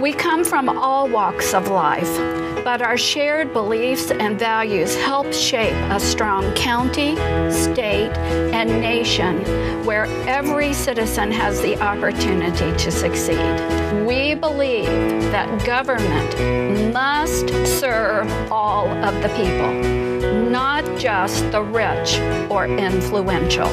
We come from all walks of life, but our shared beliefs and values help shape a strong county, state, and nation where every citizen has the opportunity to succeed. We believe that government must serve all of the people, not just the rich or influential.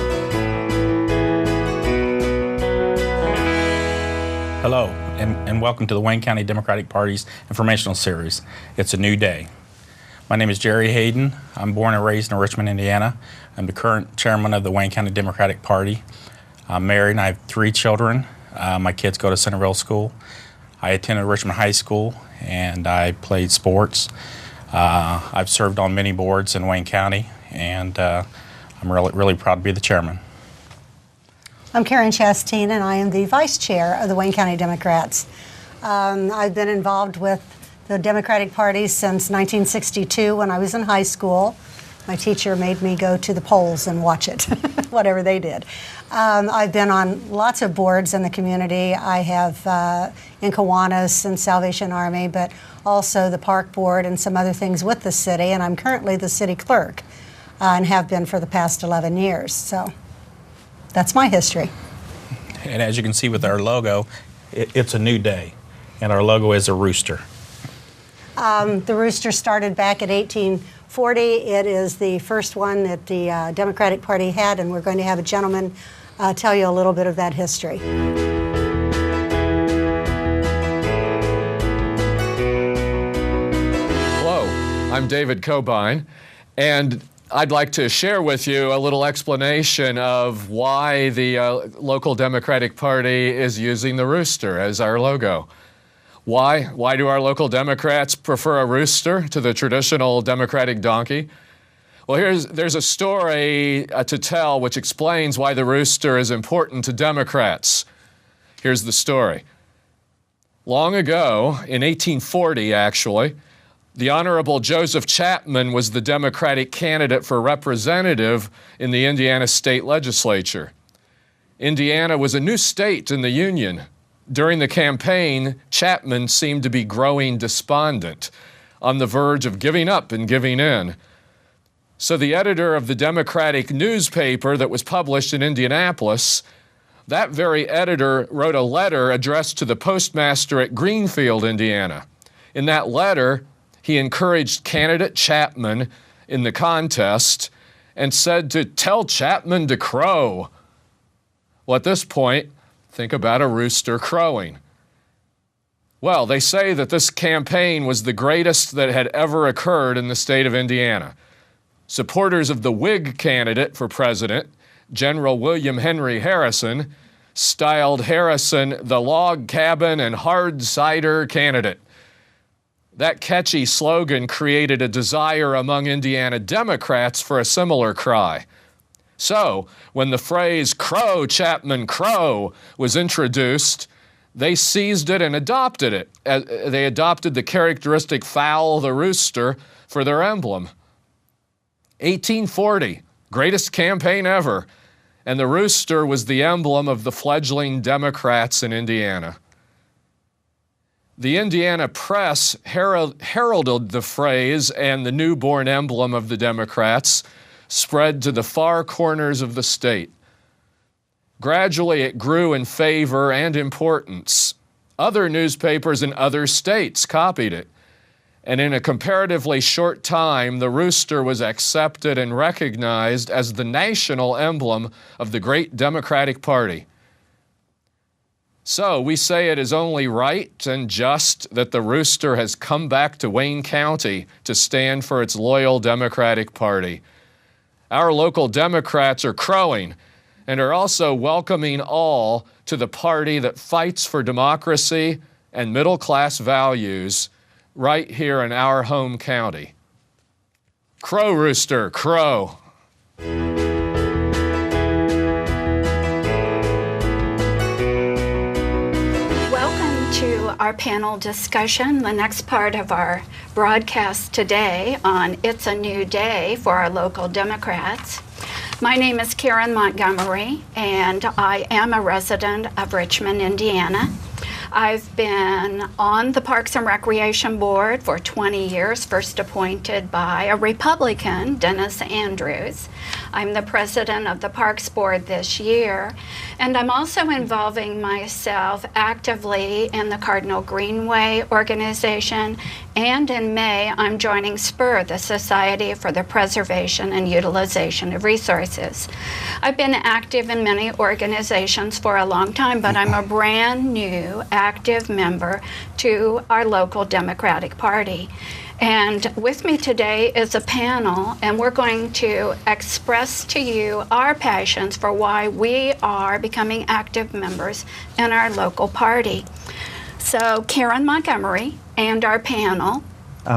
Hello, and welcome to the Wayne County Democratic Party's informational series, It's a New Day. My name is Jerry Hayden. I'm born and raised in Richmond, Indiana. I'm the current chairman of the Wayne County Democratic Party. I'm married and I have 3 children. My kids go to Centerville School. I attended Richmond High School and I played sports. I've served on many boards in Wayne County, and I'm really proud to be the chairman. I'm Karen Chasteen, and I am the vice chair of the Wayne County Democrats. I've been involved with the Democratic Party since 1962 when I was in high school. My teacher made me go to the polls and watch it, whatever they did. I've been on lots of boards in the community. I have in Kiwanis and Salvation Army, but also the Park Board and some other things with the city, and I'm currently the city clerk and have been for the past 11 years. So that's my history. And as you can see with our logo, it's a new day, and our logo is a rooster. The rooster started back at 1840. It is the first one that the Democratic Party had, and we're going to have a gentleman tell you a little bit of that history. Hello, I'm David Cobine, and I'd like to share with you a little explanation of why the local Democratic Party is using the rooster as our logo. Why do our local Democrats prefer a rooster to the traditional Democratic donkey? Well, there's a story to tell which explains why the rooster is important to Democrats. Here's the story. Long ago, in 1840 actually, the Honorable Joseph Chapman was the Democratic candidate for representative in the Indiana State Legislature. Indiana was a new state in the Union. During the campaign, Chapman seemed to be growing despondent, on the verge of giving up and giving in. So the editor of the Democratic newspaper that was published in Indianapolis, that very editor wrote a letter addressed to the postmaster at Greenfield, Indiana. In that letter, he encouraged candidate Chapman in the contest and said to tell Chapman to crow. Well, at this point, think about a rooster crowing. Well, they say that this campaign was the greatest that had ever occurred in the state of Indiana. Supporters of the Whig candidate for president, General William Henry Harrison, styled Harrison the log cabin and hard cider candidate. That catchy slogan created a desire among Indiana Democrats for a similar cry. So, when the phrase "Crow, Chapman, crow" was introduced, they seized it and adopted it. They adopted the characteristic fowl, the rooster, for their emblem. 1840, greatest campaign ever, and the rooster was the emblem of the fledgling Democrats in Indiana. The Indiana press heralded the phrase, and the newborn emblem of the Democrats spread to the far corners of the state. Gradually, it grew in favor and importance. Other newspapers in other states copied it, and in a comparatively short time, the rooster was accepted and recognized as the national emblem of the great Democratic Party. So we say it is only right and just that the rooster has come back to Wayne County to stand for its loyal Democratic Party. Our local Democrats are crowing and are also welcoming all to the party that fights for democracy and middle-class values right here in our home county. Crow, rooster, crow. Our panel discussion, the next part of our broadcast today on It's a New Day for our local Democrats. My name is Karen Montgomery, and I am a resident of Richmond, Indiana. I've been on the Parks and Recreation Board for 20 years, first appointed by a Republican, Dennis Andrews. I'm the president of the Parks Board this year, and I'm also involving myself actively in the Cardinal Greenway organization, and in May I'm joining SPUR, the Society for the Preservation and Utilization of Resources. I've been active in many organizations for a long time, but I'm a brand new active member to our local Democratic Party. And with me today is a panel, and we're going to express to you our passions for why we are becoming active members in our local party. So Karen Montgomery and our panel.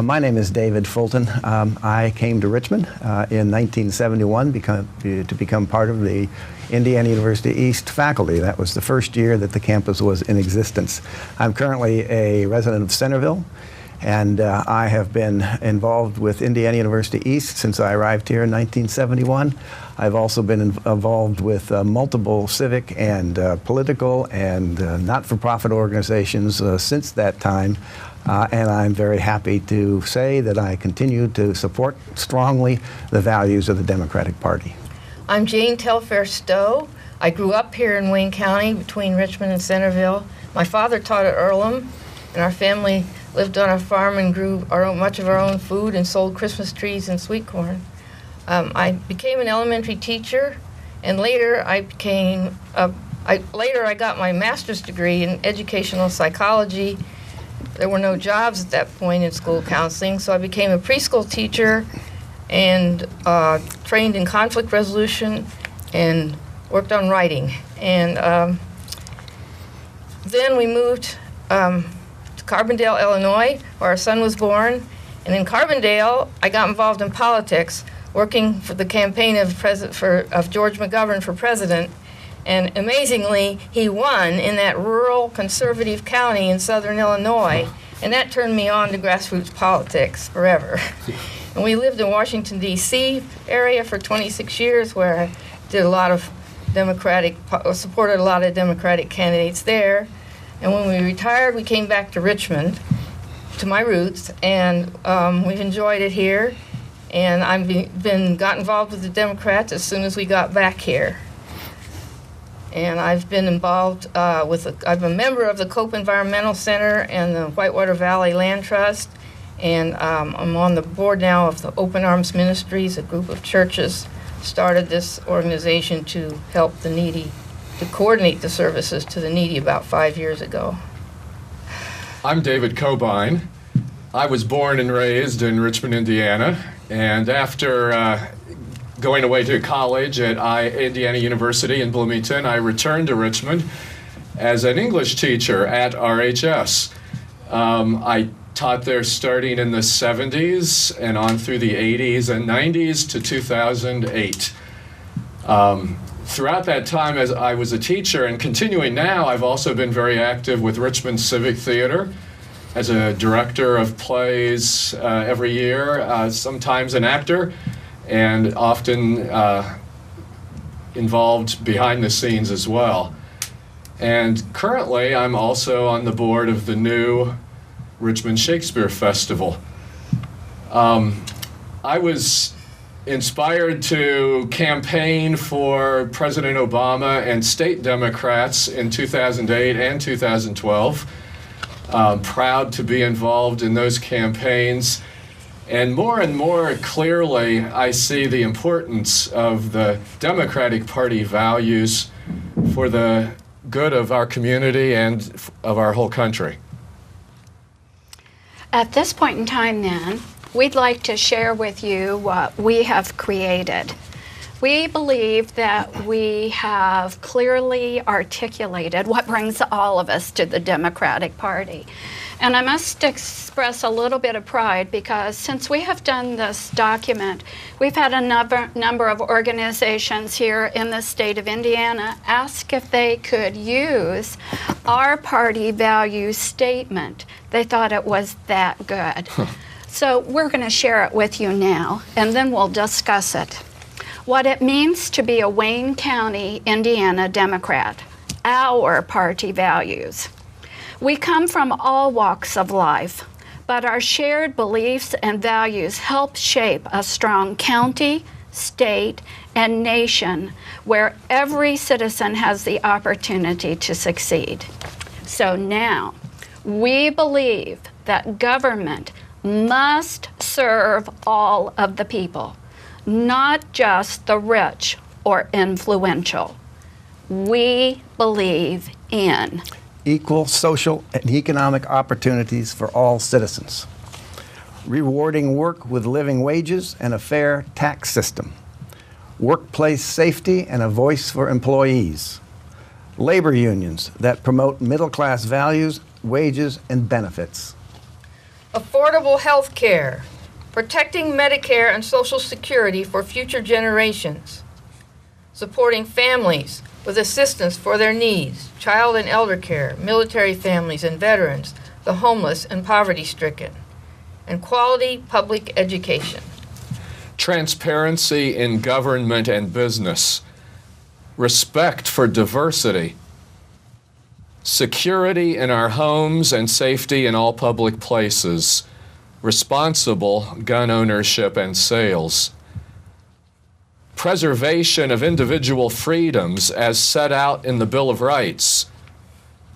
My name is David Fulton. I came to Richmond in 1971 to become part of the Indiana University East faculty. That was the first year that the campus was in existence. I'm currently a resident of Centerville, and I have been involved with Indiana University East since I arrived here in 1971. I've also been involved with multiple civic and political and not-for-profit organizations since that time. And I'm very happy to say that I continue to support strongly the values of the Democratic Party. I'm Jane Telfair Stowe. I grew up here in Wayne County between Richmond and Centerville. My father taught at Earlham, and our family lived on a farm and grew much of our own food and sold Christmas trees and sweet corn. I became an elementary teacher, and later I got my master's degree in educational psychology. There were no jobs at that point in school counseling, so I became a preschool teacher and trained in conflict resolution and worked on writing. And then we moved to Carbondale, Illinois, where our son was born. And in Carbondale, I got involved in politics, working for the campaign of George McGovern for president. And amazingly, he won in that rural conservative county in southern Illinois. And that turned me on to grassroots politics forever. And we lived in Washington, D.C. area for 26 years, where I did supported a lot of Democratic candidates there. And when we retired, we came back to Richmond, to my roots, and we've enjoyed it here. And I've got involved with the Democrats as soon as we got back here. And I've been involved I'm a member of the Cope Environmental Center and the Whitewater Valley Land Trust, and I'm on the board now of the Open Arms Ministries, a group of churches started this organization to help the needy, to coordinate the services to the needy about 5 years ago. I'm David Cobine. I was born and raised in Richmond, Indiana, and after going away to college at Indiana University in Bloomington, I returned to Richmond as an English teacher at RHS. I taught there starting in the 70s and on through the 80s and 90s to 2008. Throughout that time, as I was a teacher and continuing now, I've also been very active with Richmond Civic Theater as a director of plays every year, sometimes an actor, and often involved behind the scenes as well. And currently, I'm also on the board of the new Richmond Shakespeare Festival. I was inspired to campaign for President Obama and state Democrats in 2008 and 2012. Proud to be involved in those campaigns. And more clearly, I see the importance of the Democratic Party values for the good of our community and of our whole country. At this point in time then, we'd like to share with you what we have created. We believe that we have clearly articulated what brings all of us to the Democratic Party. And I must express a little bit of pride because since we have done this document, we've had a number of organizations here in the state of Indiana ask if they could use our party value statement. They thought it was that good. So we're going to share it with you now, and then we'll discuss it. What it means to be a Wayne County, Indiana Democrat, our party values. We come from all walks of life, but our shared beliefs and values help shape a strong county, state, and nation where every citizen has the opportunity to succeed. So now, we believe that government must serve all of the people, not just the rich or influential. We believe in equal social and economic opportunities for all citizens, rewarding work with living wages and a fair tax system, workplace safety and a voice for employees, labor unions that promote middle-class values, wages, and benefits, affordable health care, protecting Medicare and Social Security for future generations, supporting families with assistance for their needs, child and elder care, military families and veterans, the homeless and poverty-stricken, and quality public education. Transparency in government and business, respect for diversity, security in our homes and safety in all public places, responsible gun ownership and sales, preservation of individual freedoms as set out in the Bill of Rights,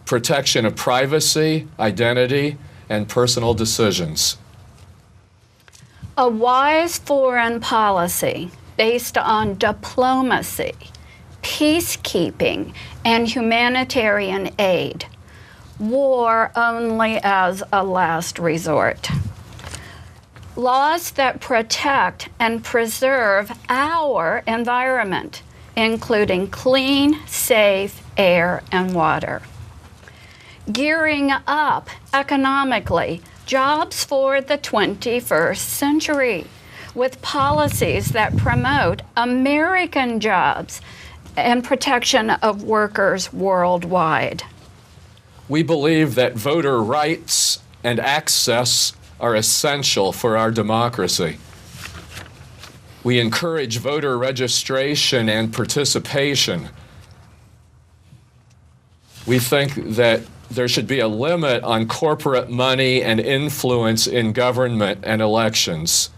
protection of privacy, identity, and personal decisions. a wise foreign policy based on diplomacy, peacekeeping, and humanitarian aid. War only as a last resort. Laws that protect and preserve our environment, including clean, safe air and water. Gearing up economically, jobs for the 21st century, with policies that promote American jobs and protection of workers worldwide. We believe that voter rights and access are essential for our democracy. We encourage voter registration and participation. We think that there should be a limit on corporate money and influence in government and elections.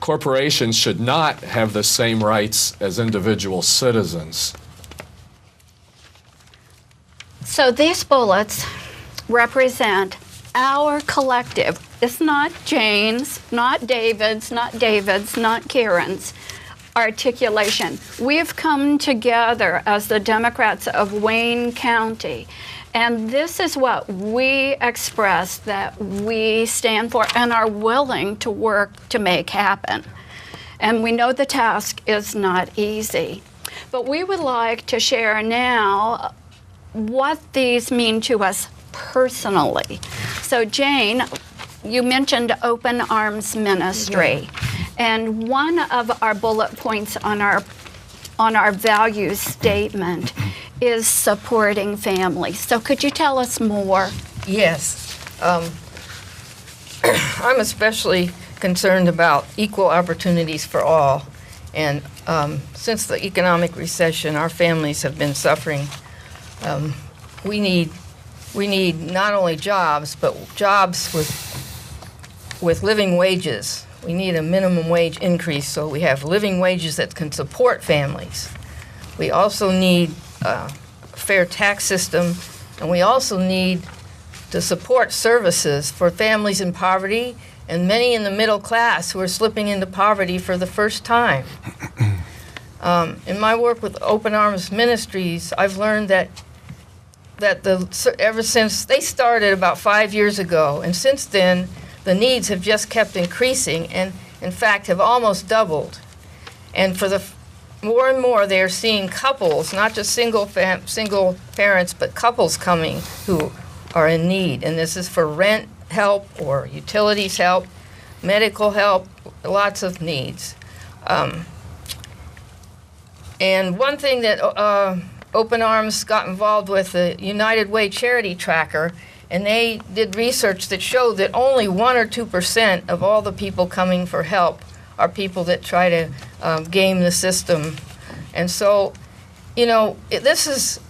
Corporations should not have the same rights as individual citizens. So these bullets represent our collective. It's not Jane's, not David's, not Karen's articulation. We've come together as the Democrats of Wayne County, and this is what we express that we stand for and are willing to work to make happen. And we know the task is not easy. But we would like to share now what these mean to us personally. So Jane, you mentioned Open Arms Ministry, and one of our bullet points on our values statement is supporting families. So could you tell us more? Yes. I'm especially concerned about equal opportunities for all. And since the economic recession, our families have been suffering. We need not only jobs, but jobs with living wages. We need a minimum wage increase so we have living wages that can support families. We also need a fair tax system, and we also need to support services for families in poverty and many in the middle class who are slipping into poverty for the first time. In my work with Open Arms Ministries, I've learned that ever since they started about 5 years ago, and since then, the needs have just kept increasing and, in fact, have almost doubled. And for the more and more, they are seeing couples, not just single parents, but couples coming who are in need. And this is for rent help or utilities help, medical help, lots of needs. And one thing that Open Arms got involved with, the United Way Charity Tracker, and they did research that showed that only 1 or 2% of all the people coming for help are people that try to game the system. And so, you know, this is,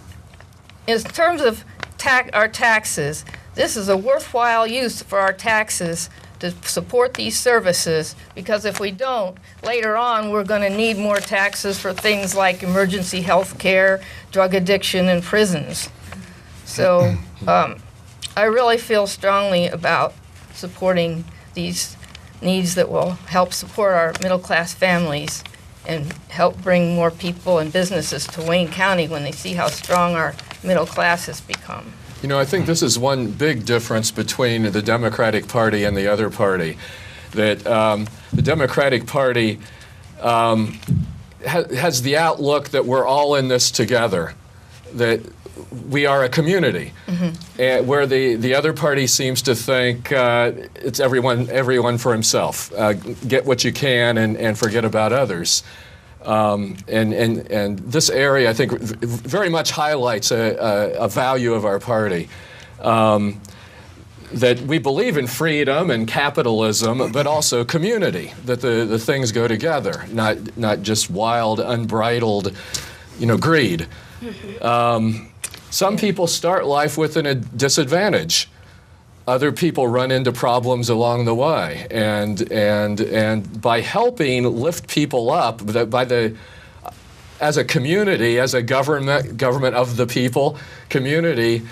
in terms of our taxes. This is a worthwhile use for our taxes to support these services, because if we don't, later on we're going to need more taxes for things like emergency health care, drug addiction, and prisons. So I really feel strongly about supporting these needs that will help support our middle-class families and help bring more people and businesses to Wayne County when they see how strong our middle class has become. You know, I think this is one big difference between the Democratic Party and the other party, that the Democratic Party has the outlook that we're all in this together, that we are a community, where the other party seems to think it's everyone for himself. Get what you can and forget about others. And this area, I think, very much highlights a value of our party. That we believe in freedom and capitalism, but also community, that the things go together, not just wild, unbridled, greed. Some people start life with a disadvantage. Other people run into problems along the way, and by helping lift people up, as a community, as a government of the people, community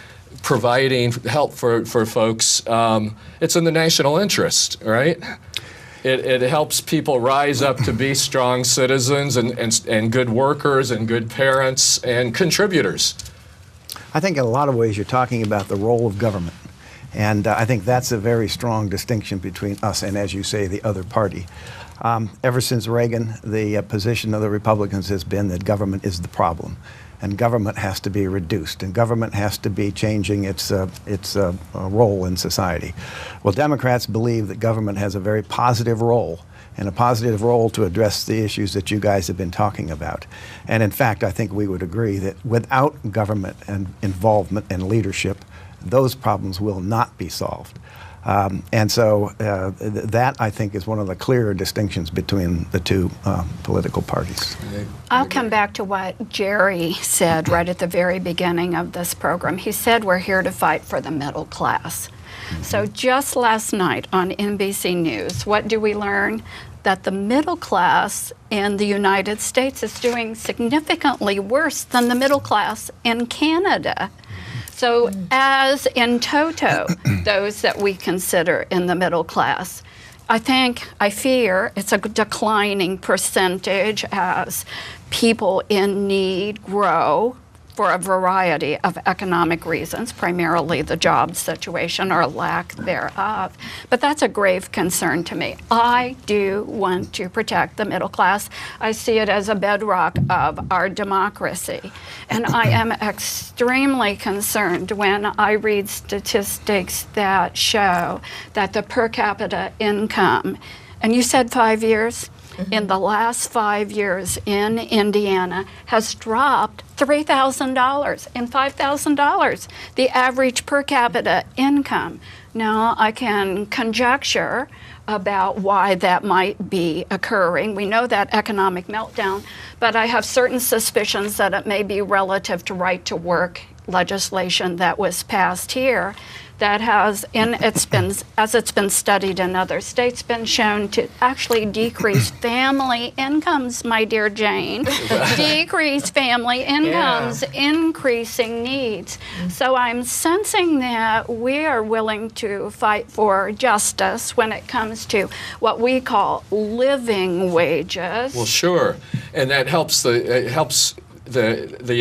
providing help for folks, it's in the national interest, right? It helps people rise up to be strong citizens and good workers and good parents and contributors. I think in a lot of ways you're talking about the role of government. And I think that's a very strong distinction between us and, as you say, the other party. Ever since Reagan, the position of the Republicans has been that government is the problem, and government has to be reduced, and government has to be changing its role in society. Well, Democrats believe that government has a very positive role, and a positive role to address the issues that you guys have been talking about. And in fact, I think we would agree that without government and involvement and leadership, those problems will not be solved. And so that, I think, is one of the clearer distinctions between the two political parties. I'll come back to what Jerry said right at the very beginning of this program. He said we're here to fight for the middle class. So just last night on NBC News, what do we learn? That the middle class in the United States is doing significantly worse than the middle class in Canada. So as in toto, those that we consider in the middle class, I fear it's a declining percentage as people in need grow for a variety of economic reasons, primarily the job situation or lack thereof. But that's a grave concern to me. I do want to protect the middle class. I see it as a bedrock of our democracy. And I am extremely concerned when I read statistics that show that the per capita income, and you said 5 years? In the last 5 years in Indiana has dropped $3,000 and $5,000, the average per capita income. Now, I can conjecture about why that might be occurring. We know that economic meltdown, but I have certain suspicions that it may be relative to right to work legislation that was passed here that has, as it's been studied in other states, been shown to actually decrease family incomes, my dear Jane. Decrease family incomes, increasing needs. So I'm sensing that we are willing to fight for justice when it comes to what we call living wages. Well, sure, and that helps the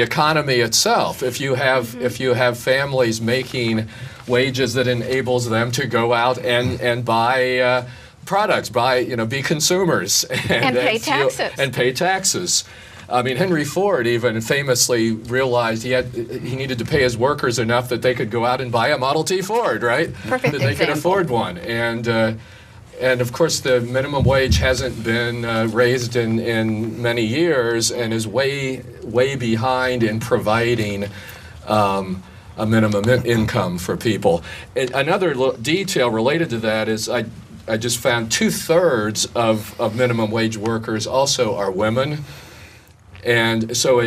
economy itself. If you have families making wages that enables them to go out and buy products, be consumers and pay taxes. And pay taxes. I mean, Henry Ford even famously realized he needed to pay his workers enough that they could go out and buy a Model T Ford, right? Perfect that they example. could afford one. And of course, the minimum wage hasn't been raised in many years and is way behind in providing a minimum income for people. Another detail related to that is I just found 2/3 of minimum wage workers also are women, and so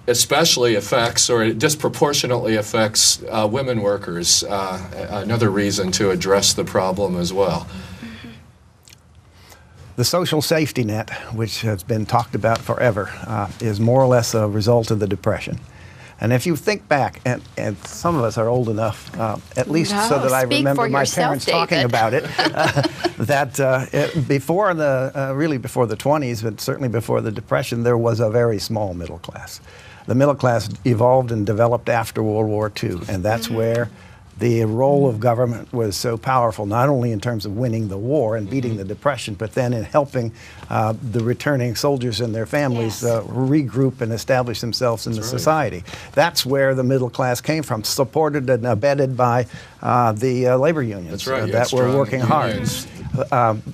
especially affects, or it disproportionately affects, women workers. Another reason to address the problem as well. The social safety net, which has been talked about forever, is more or less a result of the Depression. And if you think back, and some of us are old enough, at least so that I speak remember for my yourself, parents talking David. about it, before the 20s, but certainly before the Depression, there was a very small middle class. The middle class evolved and developed after World War II, and that's where the role of government was so powerful, not only in terms of winning the war and beating the Depression, but then in helping the returning soldiers and their families regroup and establish themselves in the society. That's where the middle class came from, supported and abetted by the labor unions that were working hard.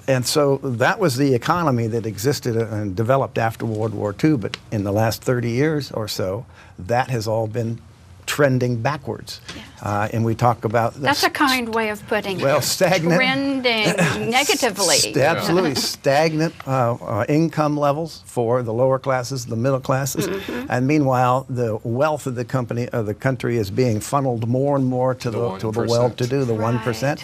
And so that was the economy that existed and developed after World War II, but in the last 30 years or so, that has all been trending backwards. And we talk about That's a kind way of putting well, it. stagnant. Trending negatively. Absolutely. Stagnant income levels for the lower classes, the middle classes. And meanwhile, the wealth of the country is being funneled more and more to the well-to-do, the 1%.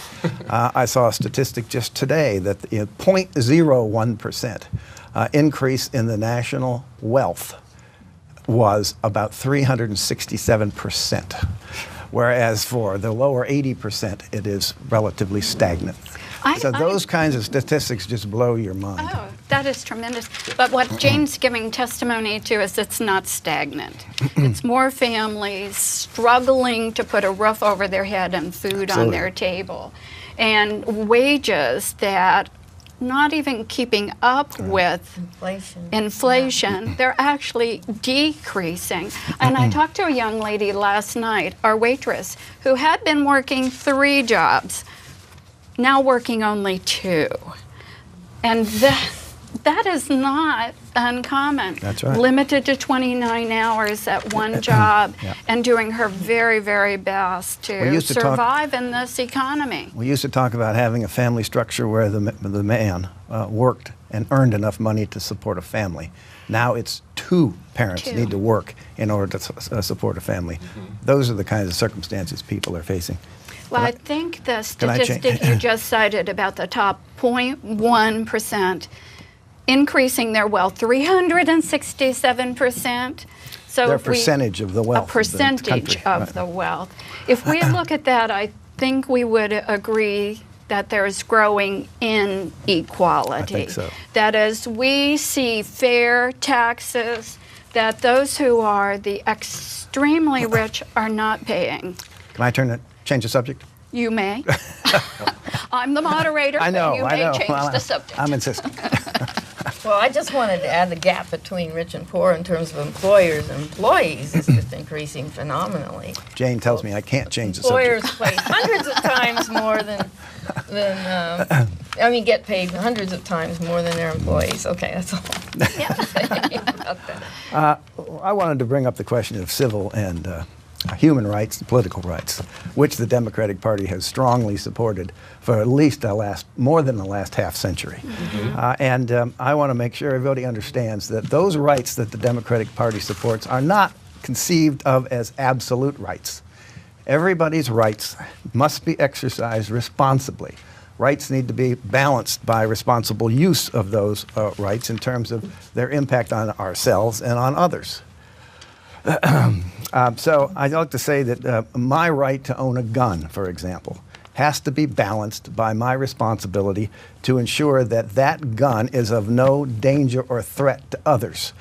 I saw a statistic just today that 0.01% increase in the national wealth was about 367%, whereas for the lower 80%, it is relatively stagnant. So those kinds of statistics just blow your mind. Oh, that is tremendous. But what Jane's giving testimony to is it's not stagnant. It's more families struggling to put a roof over their head and food on their table, and wages that not even keeping up with inflation. They're actually decreasing. And I talked to a young lady last night, our waitress, who had been working 3 jobs, now working only 2. And that is not uncommon. That's right. Limited to 29 hours at one job and doing her very, very best to survive in this economy. We used to talk about having a family structure where the man worked and earned enough money to support a family. Now it's 2 parents need to work in order to support a family. Those are the kinds of circumstances people are facing. Well, I think the statistic you just cited about the top 0.1% increasing their wealth 367%. So their percentage of the wealth. A percentage of the wealth. If we look at that, I think we would agree that there's growing inequality. I think so. That as we see fair taxes, that those who are the extremely rich are not paying. Can I change the subject? You may. I'm the moderator, I know, but you may change the subject. I'm insisting. Well, I just wanted to add the gap between rich and poor in terms of employers and employees is just increasing phenomenally. Jane tells me I can't change the subject. Employers pay hundreds of times more than get paid hundreds of times more than their employees. Okay, that's all. About that. I wanted to bring up the question of civil and human rights and political rights, which the Democratic Party has strongly supported for at least more than the last half century. And I want to make sure everybody understands that those rights that the Democratic Party supports are not conceived of as absolute rights. Everybody's rights must be exercised responsibly. Rights need to be balanced by responsible use of those rights in terms of their impact on ourselves and on others. So I'd like to say that my right to own a gun, for example, has to be balanced by my responsibility to ensure that that gun is of no danger or threat to others.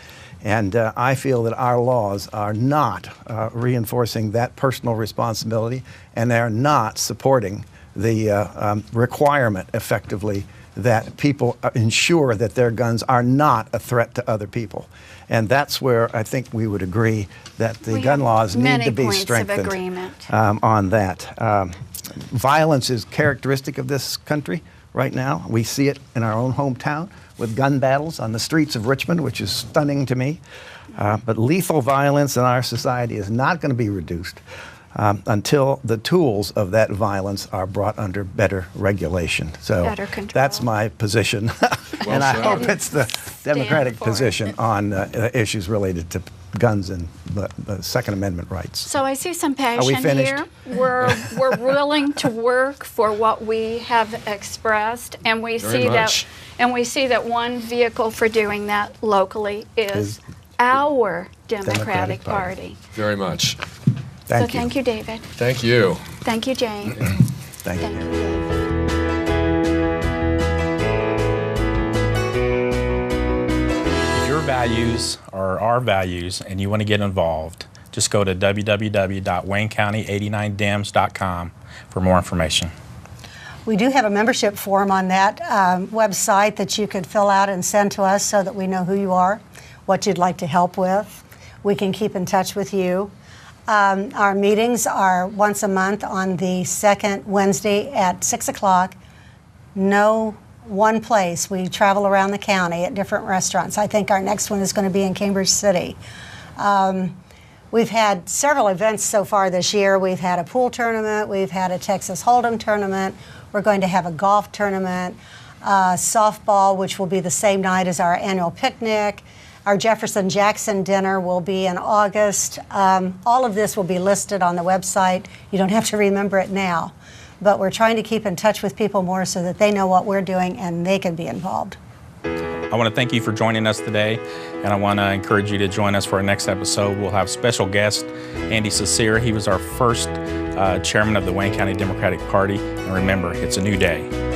And I feel that our laws are not reinforcing that personal responsibility, and they're not supporting the requirement, effectively, that people ensure that their guns are not a threat to other people. And that's where I think we would agree that the gun laws need to be strengthened on that. Violence is characteristic of this country right now. We see it in our own hometown with gun battles on the streets of Richmond, which is stunning to me. But lethal violence in our society is not going to be reduced until the tools of that violence are brought under better regulation. So Better control. that's my position, and I hope it's the Democratic for it. position on issues related to guns and the Second Amendment rights. So I see some we passion finished? here. We're willing to work for what we have expressed, and we Very see much. that one vehicle for doing that locally is our Democratic Party. Very much. Thank So thank you, David. Thank you. Thank you, Jane. Thank you. Thank you, David. If your values are our values and you want to get involved, just go to www.waynecounty89dems.com for more information. We do have a membership form on that website that you could fill out and send to us so that we know who you are, what you'd like to help with. We can keep in touch with you. Our meetings are once a month on the second Wednesday at 6 o'clock. No one place. We travel around the county at different restaurants. I think our next one is going to be in Cambridge City. We've had several events so far this year. We've had a pool tournament. We've had a Texas Hold'em tournament. We're going to have a golf tournament, softball, which will be the same night as our annual picnic. Our Jefferson Jackson dinner will be in August. All of this will be listed on the website. You don't have to remember it now. But we're trying to keep in touch with people more so that they know what we're doing and they can be involved. I want to thank you for joining us today, and I want to encourage you to join us for our next episode. We'll have special guest Andy Cecere. He was our first chairman of the Wayne County Democratic Party. And remember, it's a new day.